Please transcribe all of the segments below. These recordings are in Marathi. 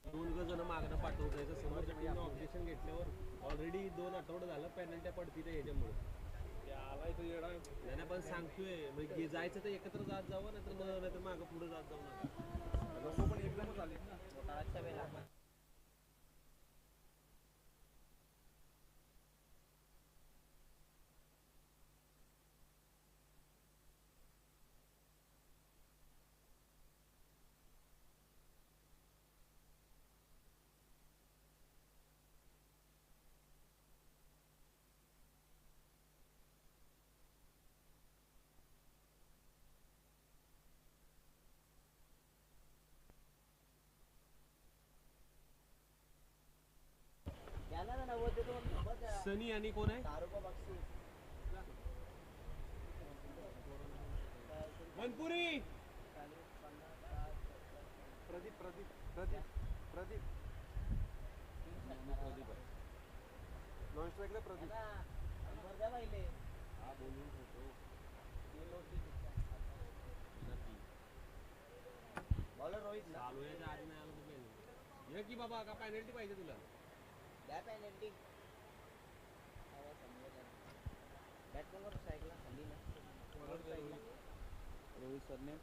दोन जण मागणं पाठवतोय तर समोरच्या टीमने ऑब्जेक्शन घेतल्यावर ऑलरेडी 2 आठवडे झालं पेनल्ट्या पडतील ह्याच्यामुळे. नाही पण सांगतोय म्हणजे जायचं तर एकत्र जात जावं नाहीतर मागं पुढे जात जाऊ नका. पण एकदमच आले ना. सनी आणि कोण आहे मनपुरी प्रदीप प्रदीप प्रदीप प्रदीप प्रदीप आहे नॉन स्ट्राईकला प्रदीप हा बोलून होतो बॉलर रोहित चालू याच्या आधी नाही आलं तुम्ही ये की बाबा का पेनल्टी पाहिजे तुला द्या पेनल्टी बॅटमॅनवर साईडला खाली ना रोहित सरने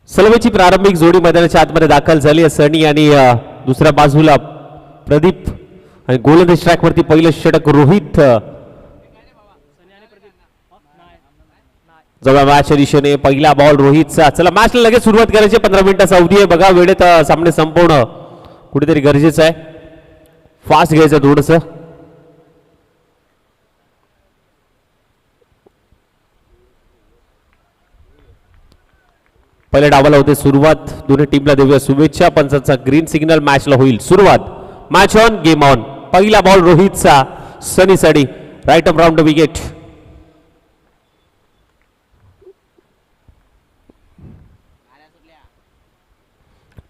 सलवेची प्रारंभिक जोडी मैदानाच्या आतमध्ये दाखल झाली. सनी आणि दुसऱ्या बाजूला प्रदीप आणि गोलंदाज स्ट्राईक वरती पहिलं षटक रोहित. जवळ मॅचच्या दिशेने पहिला बॉल रोहितचा. चला मॅचला लगेच सुरुवात करायची. 15 मिनिटाचा अवधी आहे बघा. वेळेत सामने संपवणं कुठेतरी गरजेचं आहे. फास्ट घ्यायचं थोडंसं. पहिल्या डावाला होते सुरुवात. दोन्ही टीमला देऊया शुभेच्छा. पंचांचा ग्रीन सिग्नल. मॅचला होईल सुरुवात. Match on game on. पहिला बॉल रोहितचा सनी साठी. Right up round the wicket.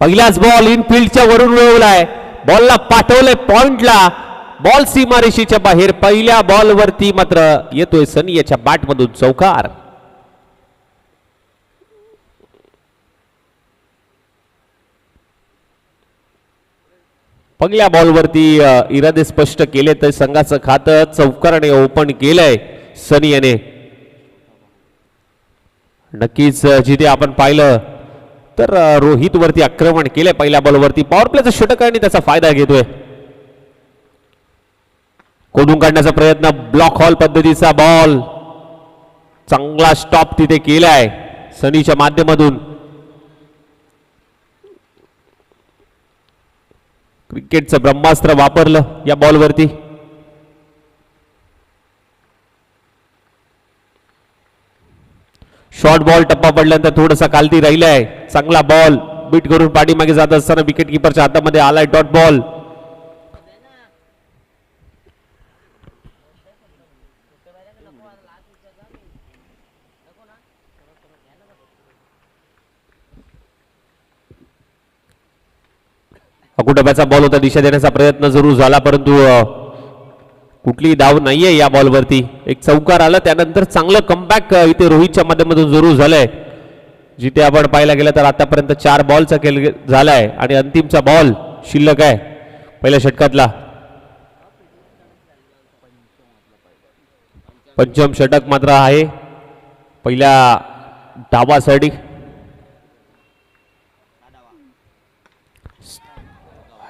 पहिलाच बॉल इनफिल्डच्या वरून मिळवलाय. बॉलला पाठवलंय पॉइंटला. बॉल सीमारेषेच्या बाहेर. पहिल्या बॉलवरती मात्र येतोय सनी याच्या बॅटमधून चौकार. पहिल्या बॉलवरती इरादे स्पष्ट केले तर संघाचं खातं चौकाराने ओपन केलंय सनी याने. नक्कीच जिथे आपण पाहिलं तर रोहित वरती आक्रमण केलंय पहिल्या बॉलवरती. पॉवर प्लेचं षटक आणि त्याचा फायदा घेतोय. कोदून काढण्याचा प्रयत्न. ब्लॉक हॉल पद्धतीचा बॉल. चांगला स्टॉप तिथे केलाय सनीच्या माध्यमातून. क्रिकेटचं ब्रह्मास्त्र वापरलं या बॉलवरती. शॉर्ट बॉल टप्पा पडल्यानंतर थोडासा खालती राहिलाय. चांगला बॉल बीट करून पाठीमागे जात असताना विकेट किपरच्या हातामध्ये आलाय डॉट बॉल. अकुटब्याचा बॉल होता. दिशा देण्याचा प्रयत्न जरूर झाला परंतु कुठलीही धाव नाहीये या बॉलवरती. एक चौकार आला. त्यानंतर चांगलं कमबॅक इथे रोहितच्या माध्यमातून जरूर झालंय. जिथे आपण पाहायला गेलं तर आतापर्यंत 4 बॉलचा खेळ झालाय आणि अंतिमचा बॉल शिल्लक आहे पहिल्या षटकातला. पंचम षटक मात्र आहे पहिल्या डावासाठी.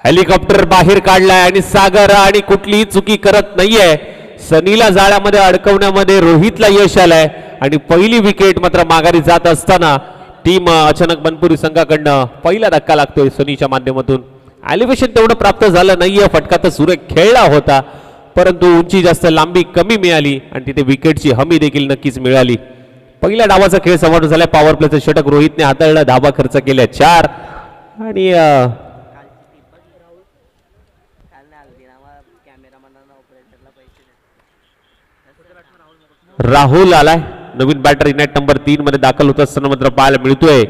हेलिकॉप्टर बाहेर काढलाय आणि सागर आणि कुठलीही चुकी करत नाहीये. सनीला जाळ्यामध्ये अडकवण्यामध्ये रोहितला यश आलंय आणि पहिली विकेट मात्र माघारी जात असताना टीम अचानक बनपुरी संघाकडनं पहिला धक्का लागतोय सनीच्या माध्यमातून. एलिव्हेशन तेवढं प्राप्त झालं नाहीये. फटका तर सुरेख खेळला होता परंतु उंची जास्त लांबी कमी मिळाली आणि तिथे विकेटची हमी देखील नक्कीच मिळाली. पहिल्या डावाचा खेळ समाप्त झालाय. पॉवर प्लेचं षटक रोहितने हाताळलं. धावा खर्च केल्या 4 आणि राहुल आलाय. नवीन बॅटर इनेट नंबर 3 मध्ये दाखल होत असताना मात्र पाहायला मिळतोय.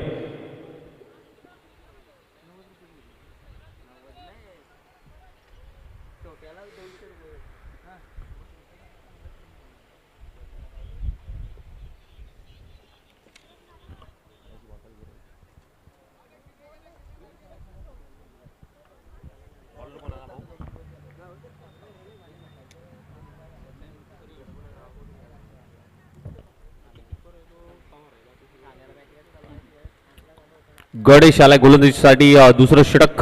गणेश आलाय गोलंदाजीसाठी दुसरं षटक.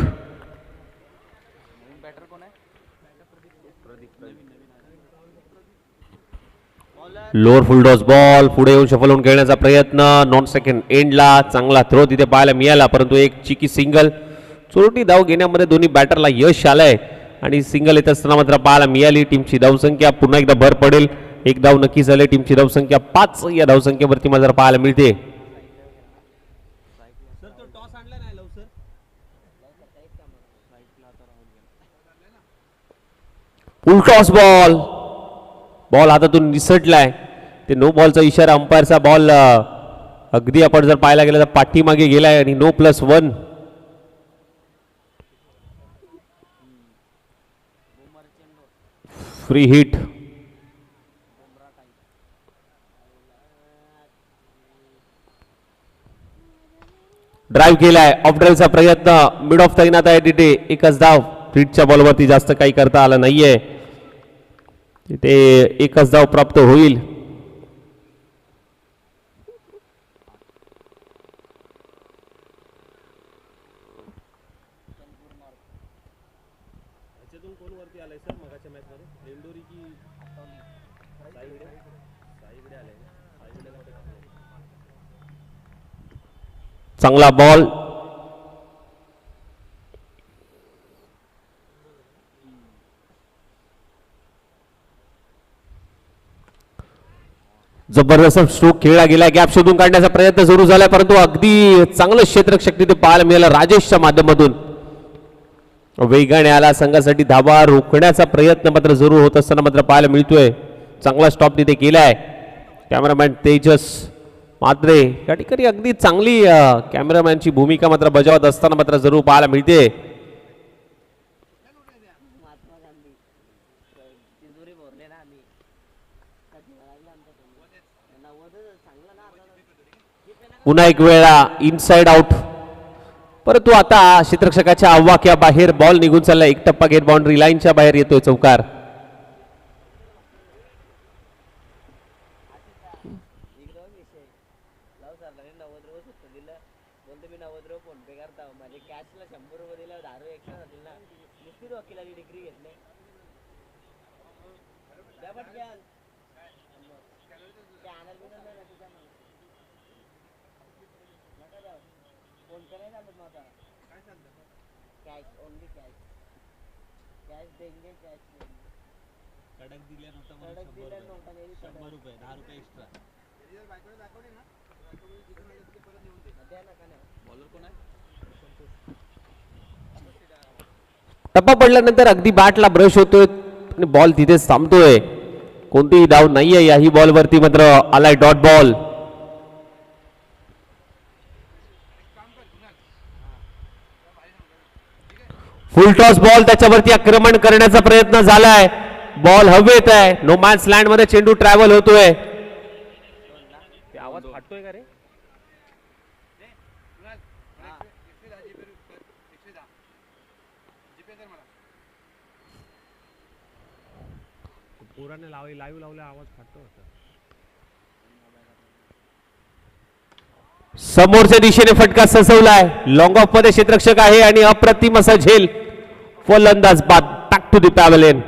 लोअर फुलटॉस बॉल पुढे येऊन शफल होऊन खेळण्याचा प्रयत्न. नॉन सेकंड एंडला चांगला थ्रो तिथे पाहायला मिळाला, परंतु एक चिकी सिंगल. चोरटी धाव घेण्यामध्ये दोन्ही बॅटरला यश आलंय आणि सिंगल येत असताना मात्र पाहायला मिळाली. टीमची धावसंख्या पुन्हा एकदा भर पडेल. एक धाव नक्कीच झाले. टीमची धावसंख्या 5 या धावसंख्येवरती मात्र पाहायला मिळते. सर तो टॉस आणला नाही लव सर. Full toss ball. बॉल हातातून निसटलाय. ते नो बॉलचा इशारा. अंपायरचा बॉल अगदी आपण जर पाहायला गेलं तर पाठीमागे गेलाय आणि नो +1. Free hit. ड्राईव्ह केलाय. ऑफ ड्राईव्हचा प्रयत्न. मिड ऑफ तैनात आहे तिथे. एकच धाव. हिटच्या बॉलवरती जास्त काही करता आलं नाहीये. तिथे एकच धाव प्राप्त होईल. ह्याच्यातून कोण वरती आलाय सर मगाच्या मॅच मध्ये? लेंडोरी की साईगडे? साईगडे आले. साईगडेला कुठे टाकलंय? चांगला बॉल. जबरदस्त स्ट्रोक खेळला गेला. गॅप शोधून काढण्याचा प्रयत्न सुरू झालाय, परंतु अगदी चांगलं क्षेत्ररक्षक तिथे पाहायला मिळालं राजेशच्या माध्यमातून. वेगाने आला. संघासाठी धावा रोखण्याचा प्रयत्न मात्र जरूर होत असताना मात्र पाहायला मिळतोय. चांगला स्टॉप तिथे केलाय. कॅमेरामॅन तेजस मात्रे या ठिकाणी अगदी चांगली कॅमेरामॅनची भूमिका मात्र बजावत असताना मात्र जरूर पाहायला मिळते. पुन्हा एक वेळा इनसाइड आउट, परंतु आता क्षेत्ररक्षकाच्या आव्हाक्या बाहेर बॉल निघून चालला. एक टप्पा घेत बाउंड्री लाईनच्या बाहेर येतोय चौकार. कडक दिल्या नोटा मध्ये 100 रुपये 10 रुपये एक्स्ट्रा. बॉलर कोण आहे? टप्पा पडल्यानंतर अगदी बॅटला ब्रश होतोय आणि बॉल तिथेच थांबतोय. कोणतीही धाव नाहीये याही बॉलवरती मात्र आलाय डॉट बॉल. Full toss ball. त्याच्यावरती आक्रमण करण्याचा प्रयत्न झालाय. बॉल हवेत आहे. नो मॅन्स लँड मध्ये चेंडू ट्रॅव्हल होतोय. आवाज फाटतोय का रे? पोराने लाईव्ह लावले आवाज फाटतो. समोरच्या दिशेने फटका ससवलाय. लॉंग ऑफ मध्ये क्षेत्ररक्षक आहे आणि अप्रतिम असा झेल. फलंदाज बाद. Back to the pavilion.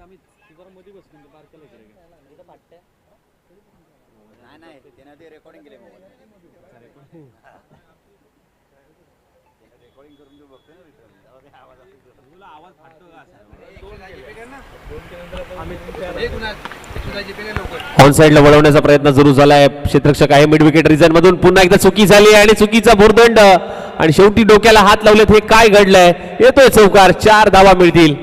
आम्ही जरा मध्ये बसलो बारकाला इकडे इथं फाटतंय. नाही त्यानं ते रेकॉर्डिंग केले मोबाईल रेकॉर्डिंग करून जो बघतोय ना तुला आवाज फाटतो का असा? ऑन साइडला वळवण्याचा प्रयत्न सुरू झालाय. क्षेत्ररक्षक आहे मिड विकेट रिजन मधून. पुन्हा एकदा चुकी झाली आणि चुकीचा भुर्दंड आणि शेवटी डोक्याला हात लावलेत. हे काय घडलंय? येतोय चौकार. 4 धावा मिळतील.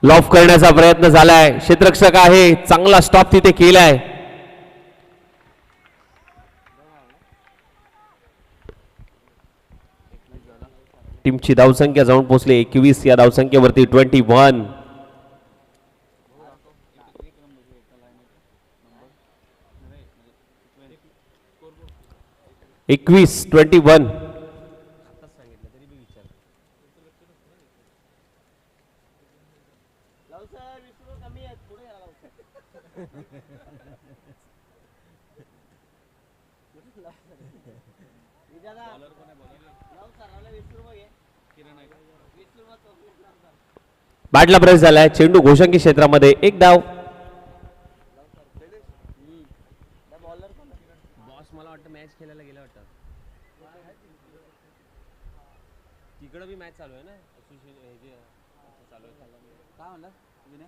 लॉफ करण्याचा प्रयत्न झालाय, क्षेत्ररक्षक आहे, चांगला स्टॉप तिथे केलाय. टीमची धावसंख्या जाऊन पोहोचली 21. या धावसंख्येवरती 21. 21. बॅटला प्रेस झालाय, चेंडू घोषंकी क्षेत्रामध्ये, एक धाव. बॉस मला वाटतं मॅच खेळायला गेला वाटतं. तिकडं बी मॅच चालू आहे ना, हे जे चालू आहे. काय म्हणलं विनय?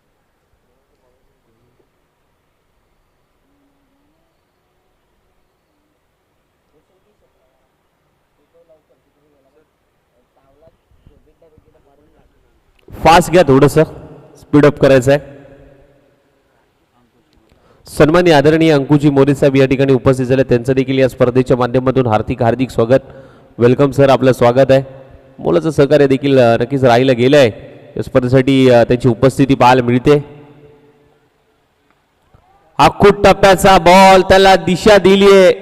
फास्ट घ्या, थोडस स्पीडअप करायचं आहे. सन्माननीय आदरणीय अंकुजी मोरे साहेब या ठिकाणी उपस्थित झाले, त्यांचं देखील या स्पर्धेच्या माध्यमातून हार्दिक स्वागत. वेलकम सर, आपलं स्वागत आहे. मुलाचं सहकार्य देखील नक्कीच राहिलं गेलं आहे. या स्पर्धेसाठी त्यांची उपस्थिती पाहायला मिळते. आखूट टप्प्याचा बॉल, त्याला दिशा दिलीये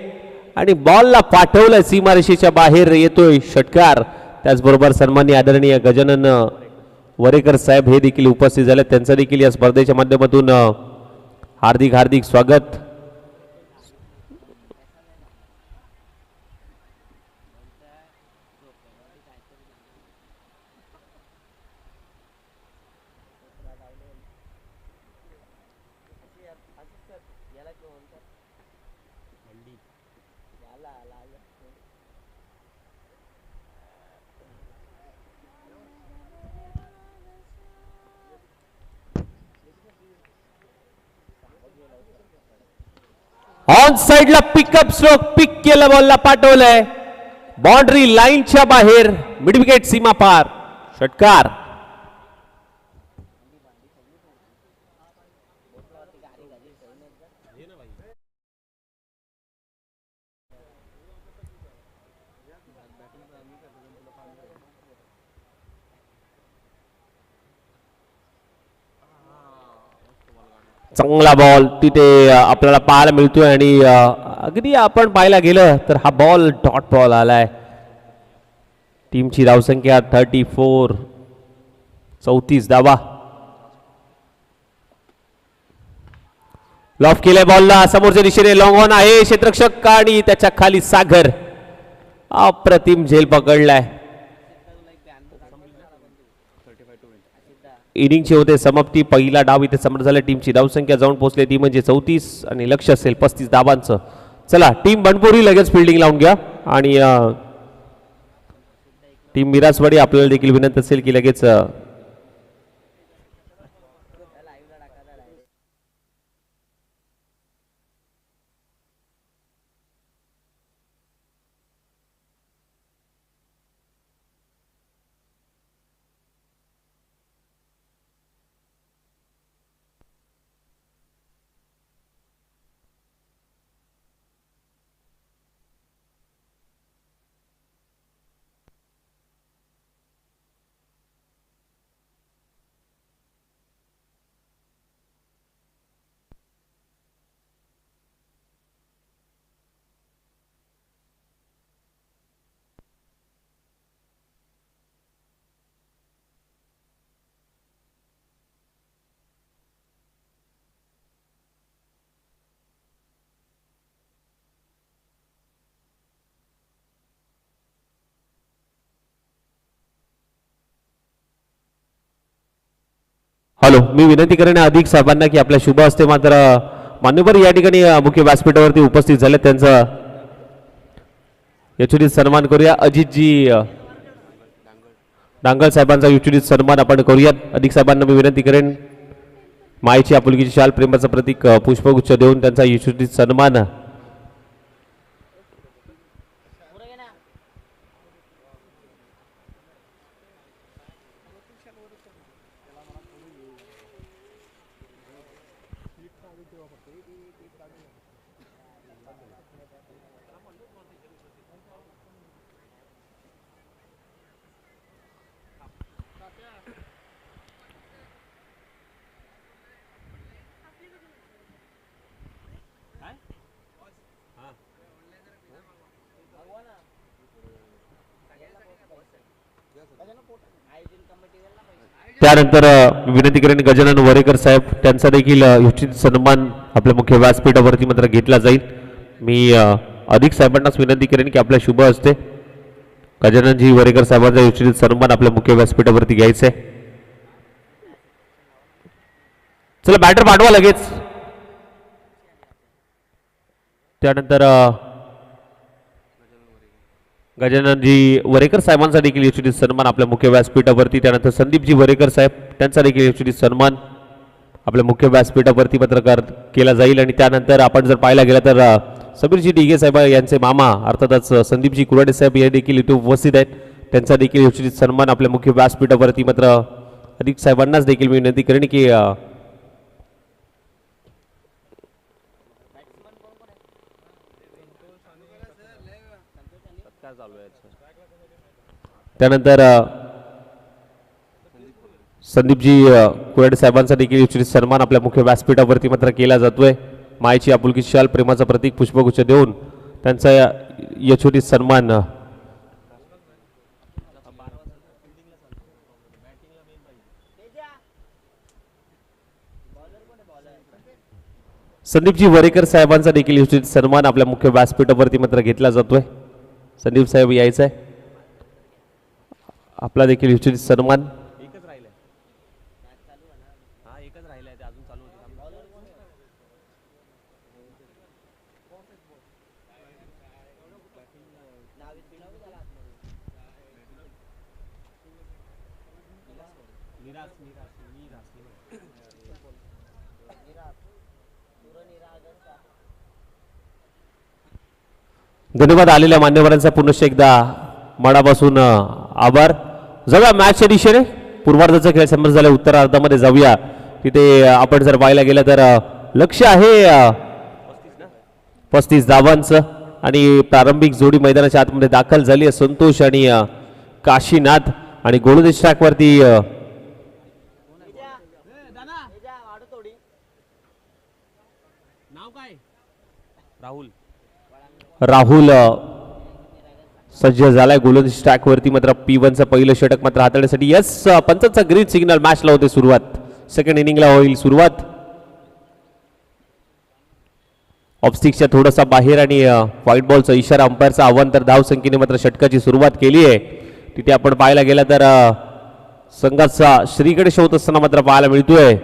आणि बॉलला पाठवलंय, सीमारेषेच्या बाहेर येतोय षटकार. त्याचबरोबर सन्माननीय आदरणीय गजानन वरेकर साहेब हे देखील उपस्थित झाले, त्यांचं देखील या स्पर्धेच्या माध्यमातून हार्दिक स्वागत. ऑन साइडला पिकअप स्ट्रोक, पिक केलं, बॉलला पाठवलंय बाउंड्री लाईनच्या बाहेर, मिड विकेट सीमा पार, षटकार. चांगला बॉल तिथे आपल्याला पाहायला मिळतोय आणि अगदी आपण पाहायला गेलं तर हा बॉल डॉट बॉल आलाय. टीमची धावसंख्या 34, 34 धावा. लॉफ केलाय बॉलला, समोरच्या दिशेने लॉंग ऑन आहे, क्षेत्ररक्षक आणि त्याच्या खाली सागर. अप्रतिम झेल पकडलाय. इनिंगचे होते समाप्ती, पहिला डाव इथे समोर झाला. टीमची धावसंख्या जाऊन पोहोचली ती म्हणजे 34 आणि लक्ष असेल 35 धावांचं. चला टीम बनपुरी लगेच फिल्डिंग लावून घ्या आणि टीम मिरासवाडी आपल्याला देखील विनंती असेल की लगेच हॅलो, मी विनंती करेन अधिक साहेबांना की आपल्या शुभ हस्ते मात्र मान्यवर या ठिकाणी मुख्य व्यासपीठावरती उपस्थित झाले, त्यांचा यशोचित सन्मान करूया. अजितजी डांगल साहेबांचा यशोचित सन्मान आपण करूयात. अधिक साहेबांना मी विनंती करेन मायेची आपुलकीची शाल, प्रेमाचं प्रतीक पुष्पगुच्छ देऊन त्यांचा यशोचित सन्मान. त्यानंतर विनंती करेन गजानन वरेकर साहेब त्यांचा देखील निश्चित सन्मान आपल्या मुख्य व्यासपीठावरती मात्र घेतला जाईल. मी अधिक साहेबांनाच विनंती करेन की आपल्या शुभ हस्ते गजाननजी वरेकर साहेबांचा निश्चित सन्मान आपल्या मुख्य व्यासपीठावरती घ्यायचा आहे. चला बॅटर पाठवा लगेच. त्यानंतर गजाननजी वरेकर साहेबांचा देखील निश्चित सन्मान आपल्या मुख्य व्यासपीठावरती. त्यानंतर संदीपजी वरेकर साहेब त्यांचा देखील निश्चित सन्मान आपल्या मुख्य व्यासपीठावरती पत्रकार केला जाईल. आणि त्यानंतर आपण जर पाहायला गेलं तर समीरजी डिगे साहेब यांचे मामा अर्थातच संदीपजी कुराडे साहेब हे देखील इथे उपस्थित आहेत. त्यांचा देखील निश्चित सन्मान आपल्या मुख्य व्यासपीठावरती मात्र अधिक साहेबांनाच देखील मी विनंती करेन की त्यानंतर संदीपजी कुराडे साहेबांचा देखील निश्चित सन्मान आपल्या मुख्य व्यासपीठावरती मात्र केला जातोय. मायेची आपुलकी शाल प्रेमाचं प्रतीक पुष्पगुच्छ देऊन त्यांचा यशोचित सन्मान संदीपजी वरेकर साहेबांचा देखील निश्चित सन्मान आपल्या मुख्य व्यासपीठावरती मात्र घेतला जातोय. संदीप साहेब यायचं आहे. आपला देखील निश्चित सन्मान एकच राहिलाय. हा एकच राहिलाय ते अजून चालू होतं. धन्यवाद आलेल्या मान्यवरांचा पुनश्च एकदा मनापासून आभार. जाऊया मॅचच्या दिशेने. पूर्वार्धाचा खेळ संपन्न झाला. उत्तरार्धामध्ये जाऊया. तिथे आपण जर पाहायला गेलं तर लक्ष आहे 35 धावांचं आणि प्रारंभिक जोडी मैदानाच्या आतमध्ये दाखल झाली आहे. संतोष आणि काशीनाथ आणि गोलंदाज ट्रॅकवरती नाव काय? राहुल. राहुल सज्ज झालाय गोलंदाज स्टॅकवरती. मात्र P1चं पहिलं षटक मात्र हाताळण्यासाठी यस पंचांचा ग्रीन सिग्नल मॅचला होते सुरुवात. सेकंड इनिंगला होईल सुरुवात. ऑफस्टिकच्या थोडासा बाहेर आणि व्हाईट बॉलचा इशारा अंपायरचा आव्हान. तर धावसंख्येने मात्र षटकाची सुरुवात केली आहे. तिथे आपण पाहायला गेला तर संघाचा श्रीगणेश होत असताना मात्र पाहायला मिळतोय.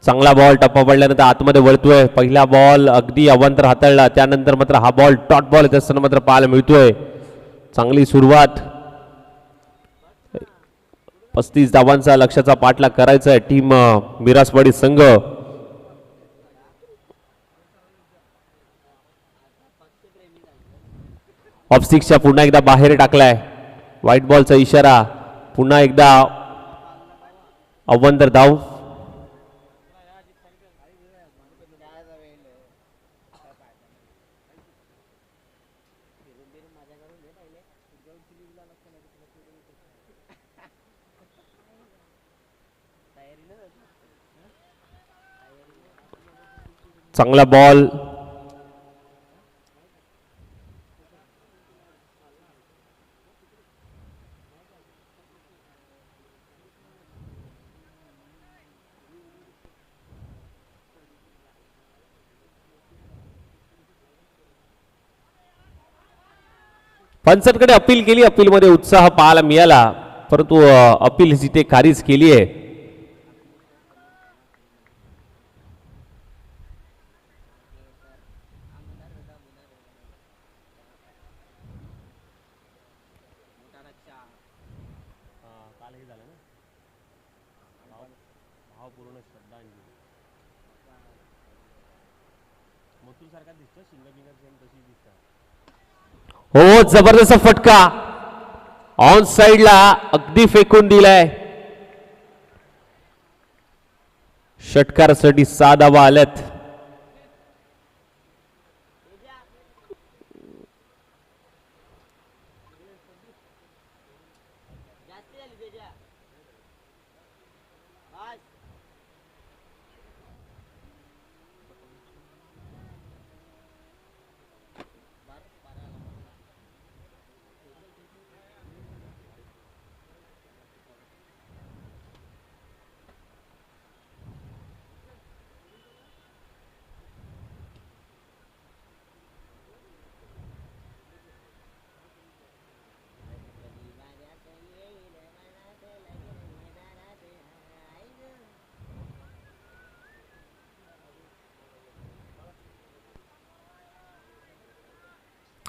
चांगला बॉल टप्पा पडल्यानंतर आतमध्ये वळतोय. पहिला बॉल अगदी अवांतर हाताळला. त्यानंतर मात्र हा बॉल डॉट बॉल येत असताना मात्र पाहायला मिळतोय. चांगली सुरुवात. 35 धावांचा लक्ष्याचा पाठलाग करायचा आहे टीम मिरासवाडी संघ. ऑफस्टिक्सच्या पुन्हा एकदा बाहेर टाकलाय. व्हाईट बॉलचा इशारा. पुन्हा एकदा अवांतर धाव. चांगला बॉल. पंचांकडे अपील केली. अपीलमध्ये उत्साह पाहायला मिळाला परंतु अपील जिथे खारिज केली आहे. हो जबरदस्त फटका ऑन साइडला अगदी फेकून दिलाय. षटकारासाठी 6 धावा आल्यात.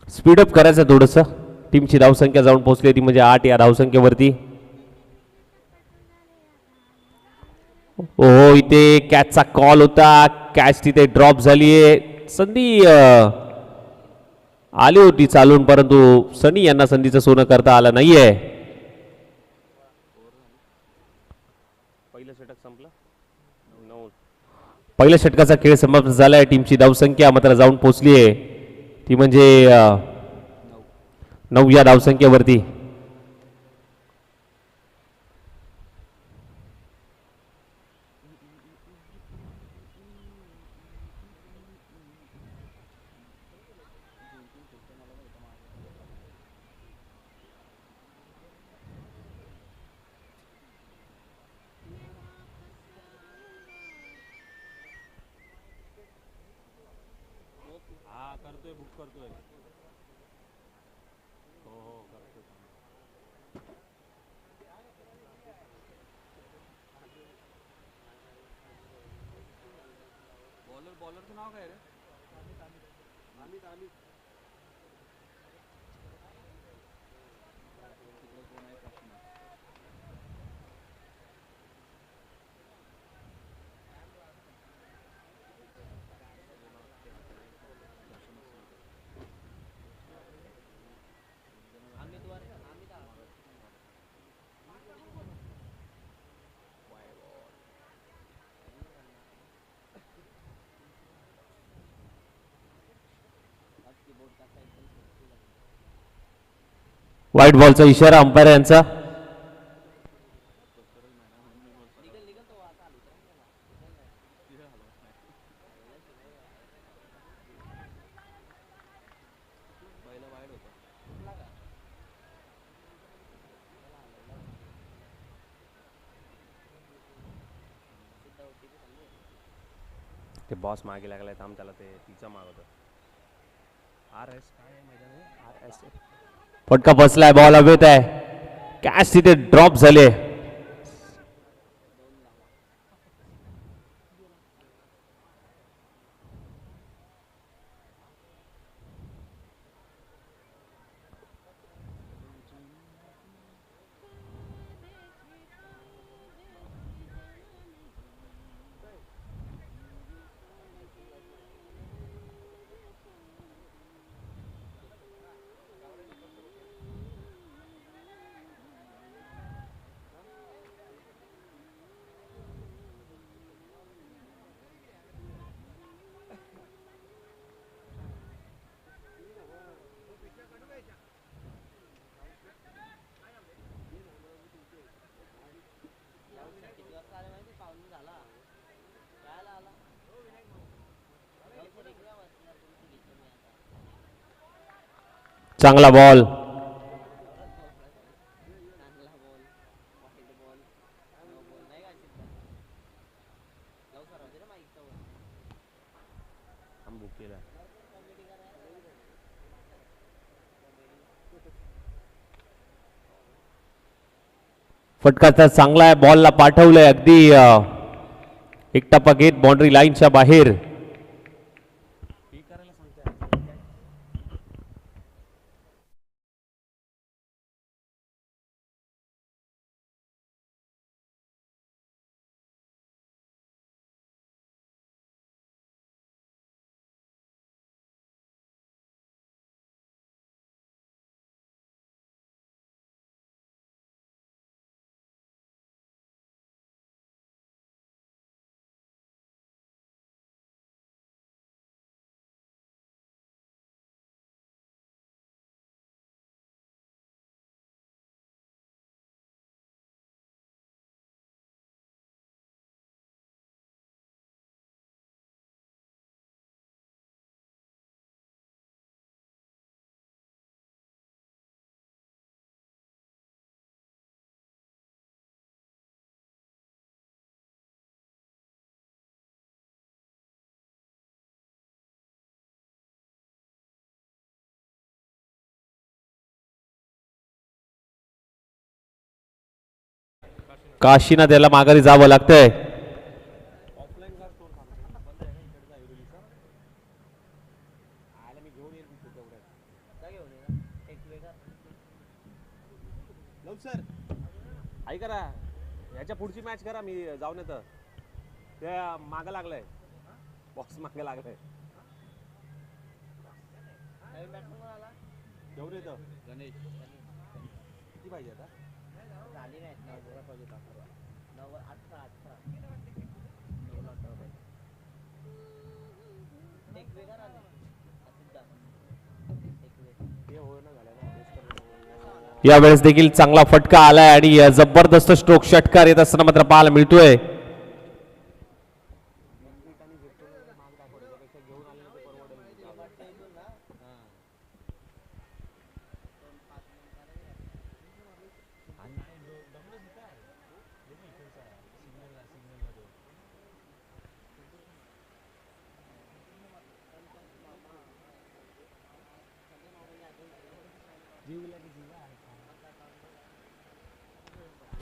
स्पीडअप करायचं थोडस. टीमची धावसंख्या जाऊन पोहोचली ती म्हणजे 8 या धावसंख्येवरती. हो इथे कॅचचा कॉल होता. कॅच तिथे ड्रॉप झालीये. संधी आली होती चालून परंतु सनी यांना संधीचं सोनं करता आलं नाहीये. पहिलं षटक संपलं. पहिल्या षटकाचा खेळ समाप्त झालाय. टीमची धावसंख्या मात्र जाऊन पोहोचली आहे ती म्हणजे 9 या धावसंख्येवरती. करतोय बुक करतोय. हो हो करतोय. बॉलरचं नाव काय रे? अमित. व्हाईट बॉलचा इशारा अंपायर यांचा. ते बॉस मागे लागलाय थांब त्याला ते तिचा मागवतो. RS काय मैदान आहे? RS फटका बसलाय. बॉल हवेत आहे. कॅच तिथे ड्रॉप झाले. चांगला बॉल. फटका तर चांगला आहे. बॉलला पाठवलंय अगदी एकटापा घेत बाउंड्री लाईनच्या बाहेर. काशीनाथ याला माघारी जावं लागतंय. सर ऐका ना, याच्या पुढची मॅच करा, मी जाऊन येतं. त्या मागं लागलाय, बॉक्स मागे लागलाय. घेऊन येतं गणेश. किती पाहिजे आता? यावेळेस देखील चांगला फटका आलाय आणि जबरदस्त स्ट्रोक षटकार येत असताना मात्र पाहायला मिळतोय.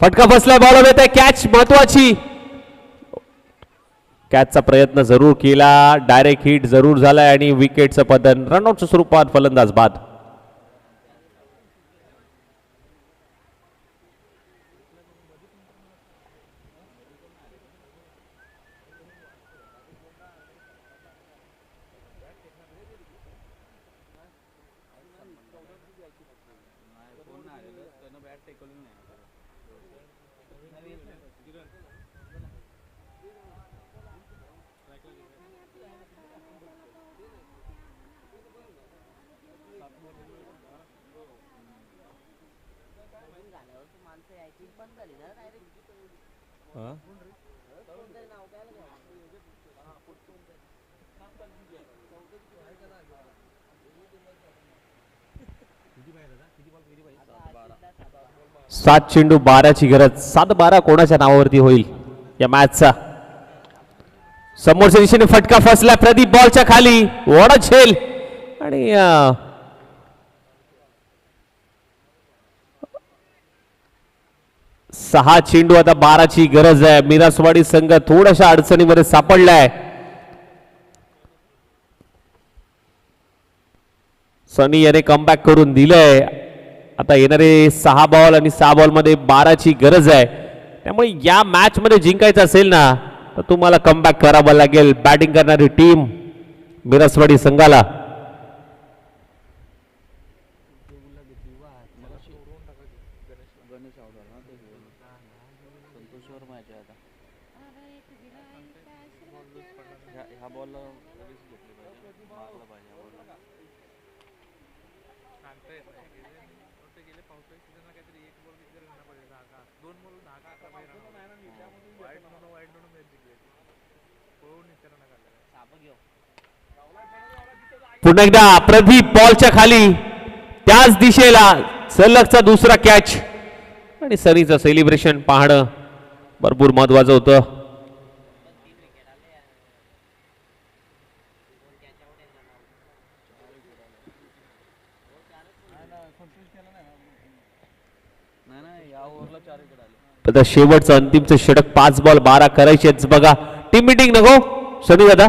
फटका बसलाय, बॉल येत आहे, कॅच महत्वाची. कॅचचा प्रयत्न जरूर केला, डायरेक्ट हिट जरूर झालाय आणि विकेटचं पतन. रनआउटच्या स्वरूपात फलंदाज बाद. सात चेंडू 12ची गरज. 7-12 कोणाच्या नावावरती होईल या मॅचचा? समोरच्या दिशेने फटका फसला, प्रदीप बॉलच्या खाली, वडा झेल आणि 6 चेंडू आता 12ची गरज आहे. मिरासवाडी संघ थोड्याशा अडचणीमध्ये सापडलाय. सनी याने कमबॅक करून दिलंय. आता येणारे 6 बॉल आणि 6 बॉल मध्ये 12ची गरज आहे. त्यामुळे या मॅच मध्ये जिंकायचं असेल ना तर तुम्हाला कमबॅक करावं लागेल. बॅटिंग करणारी टीम मिरासवाडी संघाला. पुन्हा एकदा प्रदीप बॉलच्या खाली, त्याच दिशेला सलगचा दुसरा कॅच आणि सनीचं सेलिब्रेशन पाहणं भरपूर महत्वाचं होतं. आता शेवटचं अंतिमचं षटक, 5 बॉल 12 करायचेच बघा. टीम मीटिंग नको सनी दादा?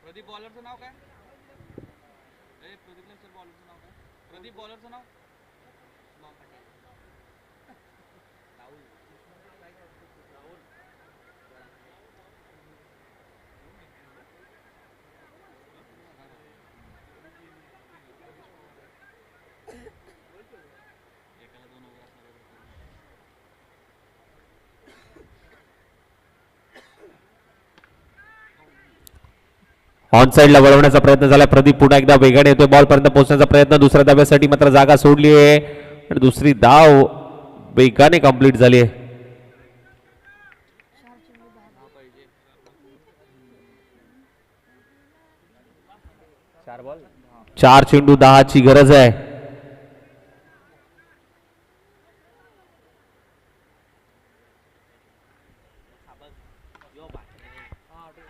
प्रदीप बॉलरचं नाव काय? प्रदीप सर बॉलरचं नाव काय? प्रदीप बॉलरचं नाव? ऑन साइडला वळवण्याचा प्रयत्न झाला. प्रदीप पुन्हा एकदा वेगाने येतोय, बॉल पर्यंत पोहोचण्याचा प्रयत्न. दुसऱ्या धाव्यासाठी मात्र जागा सोडली आहे आणि दुसरी धाव वेगाने कंप्लीट झाली आहे. चार बॉल 4 चेंडू 10ची गरज आहे.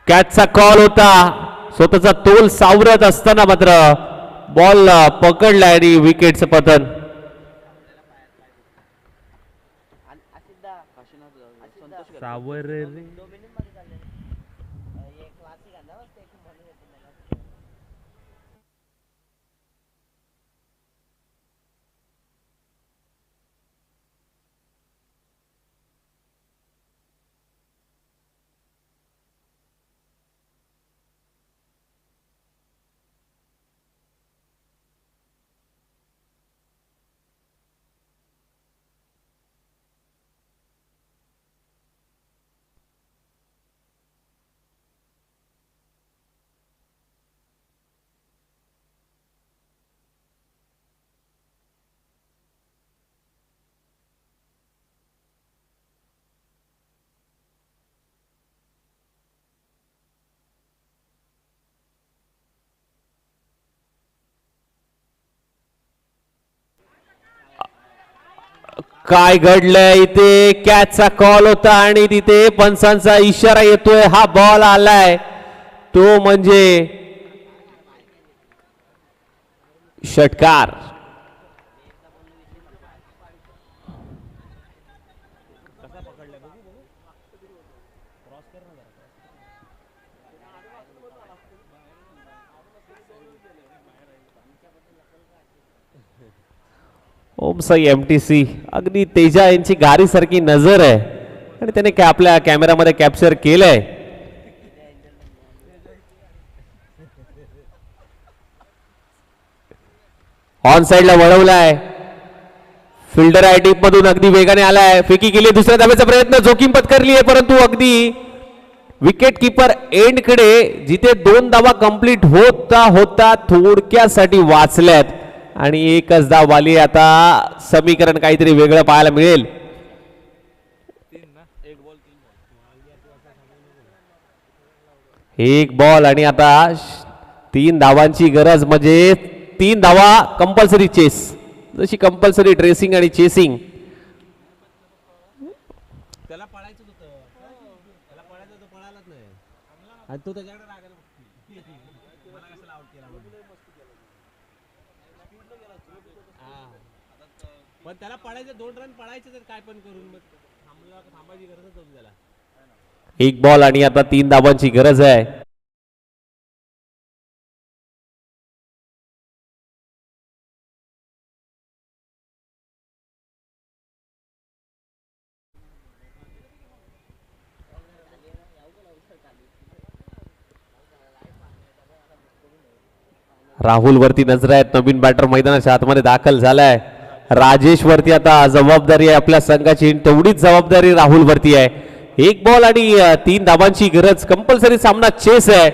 कॅचचा कॉल होता. स्वतःचा तोल सावरत असताना मात्र बॉल पकडला आणि विकेटचं पतन. सावर रे काय घडलंय इथे? कॅचचा कॉल होता आणि तिथे पंचांचा इशारा येतोय. हा बॉल आलाय तो म्हणजे षटकार. ओम साई MTC अगदी तेजा यांची गारी सारखी नजर आहे आणि त्याने आपल्या कॅमेरामध्ये कॅप्चर केलंय. ऑन साइडला वळवलाय. फिल्डर आहे डीप मधून अगदी वेगाने आलाय. फेकी केली. दुसऱ्या धाब्याचा प्रयत्न. जोखीम पत्करली आहे परंतु अगदी विकेट किपर एंड कडे जिथे 2 धावा कंप्लीट होता होता थोडक्यासाठी वाचल्यात आणि एकच धाव आली. आता समीकरण काहीतरी वेगळं पाहायला मिळेल. एक बॉल आणि आता 3 धावांची गरज म्हणजे 3 धावा कंपल्सरी चेस. जशी कंपल्सरी ट्रेसिंग आणि चेसिंग. त्याला पळायचं होतं. त्याला पळायचं होतं, पळालाच नाही आणि तो त्याच्याकडे रागायला मला कशाला आउट केला म्हणून. पण त्याला पळायचं 2 रन पळायचे तर काय पण करून मग थांबायची गरजच होती त्याला. एक बॉल आणि आता 3 धावांची गरज आहे. राहुल वरती नजर आहेत. नवीन बॅटर मैदानाच्या आतमध्ये दाखल झालाय. राजेश वरती आता जबाबदारी आहे आपल्या संघाची. तेवढीच जबाबदारी राहुल वरती आहे. एक बॉल आणि 3 धावांची गरज. कंपल्सरी सामना चेस आहे.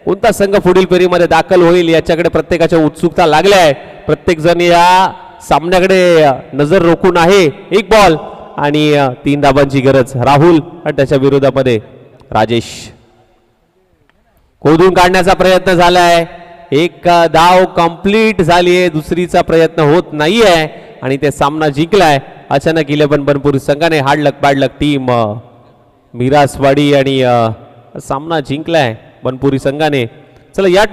कोणता संघ पुढील फेरीमध्ये दाखल होईल याच्याकडे प्रत्येकाच्या उत्सुकता लागल्या आहे. प्रत्येक जण या सामन्याकडे नजर रोखून आहे. एक बॉल आणि 3 धावांची गरज. राहुल आणि त्याच्या विरोधामध्ये राजेश. खोदून काढण्याचा प्रयत्न झालाय. एक धाव कंप्लीट झालीये. दुसरीचा प्रयत्न होत नाहीये आणि ते सामना जिंकलाय. अचानक 11 बनपुरी संघाने. हार्ड लक बॅड लक टीम मिरासवाडी आणि सामना जिंकलाय बनपुरी संघाने. चला या